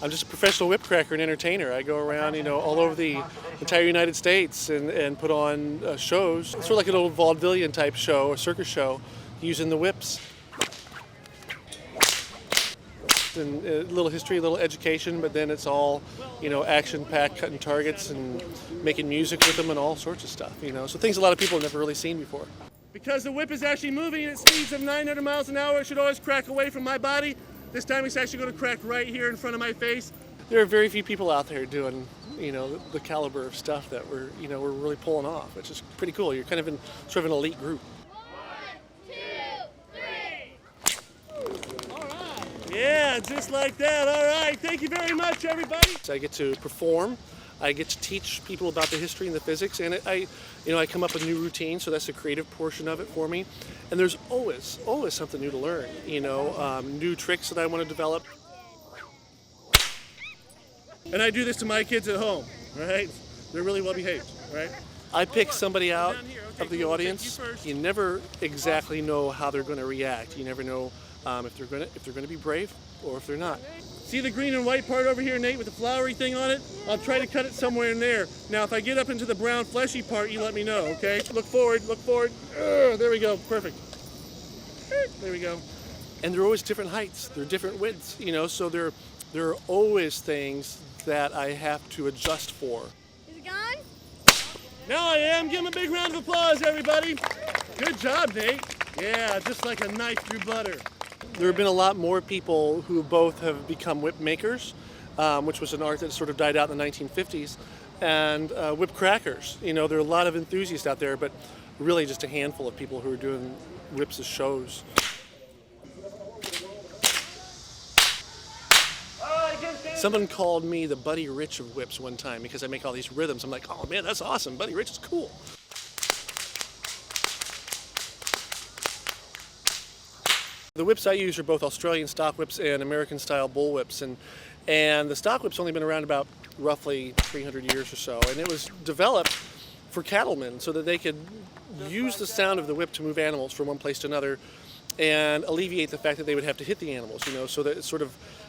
I'm just a professional whip cracker and entertainer. I go around, all over the entire United States and put on shows. It's sort of like an old vaudevillian type show, a circus show, using the whips. And a little history, a little education, but then it's all, action-packed, cutting targets and making music with them and all sorts of stuff, So things a lot of people have never really seen before. Because the whip is actually moving at speeds of 900 miles an hour, it should always crack away from my body. This time it's actually going to crack right here in front of my face. There are very few people out there doing, the caliber of stuff that we're really pulling off, which is pretty cool. You're kind of in sort of an elite group. 1, 2, 3. All right. Yeah, just like that. All right. Thank you very much, everybody. So I get to perform. I get to teach people about the history and the physics, and I come up with new routines, so that's the creative portion of it for me. And there's always something new to learn, new tricks that I want to develop. And I do this to my kids at home, right? They're really well behaved, right? I pick somebody out of the audience. You never exactly know how they're going to react. You never know if they're going to be brave or if they're not. See the green and white part over here, Nate, with the flowery thing on it? I'll try to cut it somewhere in there. Now, if I get up into the brown fleshy part, you let me know, okay? Look forward. There we go, perfect. There we go. And they're always different heights. They're different widths, so there are always things that I have to adjust for. Is it gone? Now I am. Give him a big round of applause, everybody. Good job, Nate. Yeah, just like a knife through butter. There have been a lot more people who both have become whip makers, which was an art that sort of died out in the 1950s, and whip crackers. There are a lot of enthusiasts out there, but really just a handful of people who are doing whips as shows. Someone called me the Buddy Rich of whips one time because I make all these rhythms. I'm like, oh man, that's awesome. Buddy Rich is cool. The whips I use are both Australian stock whips and American style bull whips, and the stock whip's only been around about roughly 300 years or so, and it was developed for cattlemen so that they could use the sound of the whip to move animals from one place to another and alleviate the fact that they would have to hit the animals, so that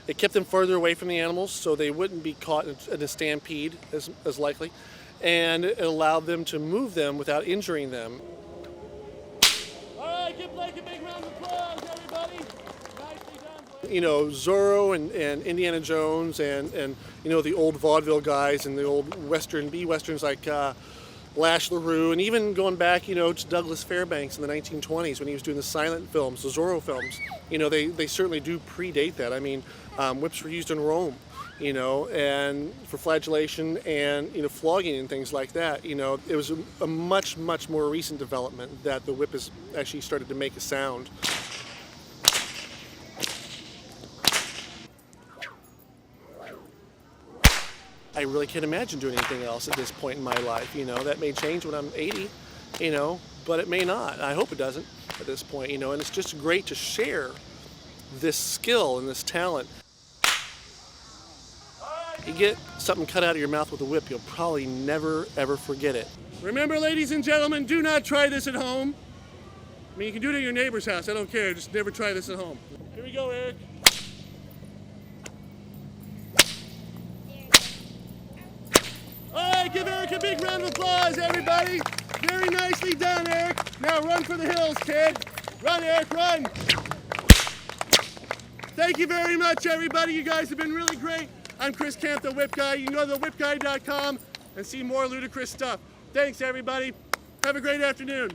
it kept them further away from the animals so they wouldn't be caught in a stampede as likely, and it allowed them to move them without injuring them. All right, give Blake a big round of applause, everybody. Nicely done, Blake. Zorro and Indiana Jones and the old vaudeville guys and the old B-westerns like Lash LaRue, and even going back, to Douglas Fairbanks in the 1920s when he was doing the silent films, the Zorro films. They certainly do predate that. I mean, whips were used in Rome, and for flagellation and, flogging and things like that. It was a much, much more recent development that the whip has actually started to make a sound. I really can't imagine doing anything else at this point in my life. That may change when I'm 80, but it may not. I hope it doesn't at this point, and it's just great to share this skill and this talent. You get something cut out of your mouth with a whip, you'll probably never, ever forget it. Remember, ladies and gentlemen, do not try this at home. I mean, you can do it at your neighbor's house. I don't care. Just never try this at home. Here we go, Eric. All right, give Eric a big round of applause, everybody. Very nicely done, Eric. Now run for the hills, kid. Run, Eric, run. Thank you very much, everybody. You guys have been really great. I'm Chris Camp, the Whip Guy. You can go to thewhipguy.com and see more ludicrous stuff. Thanks, everybody. Have a great afternoon.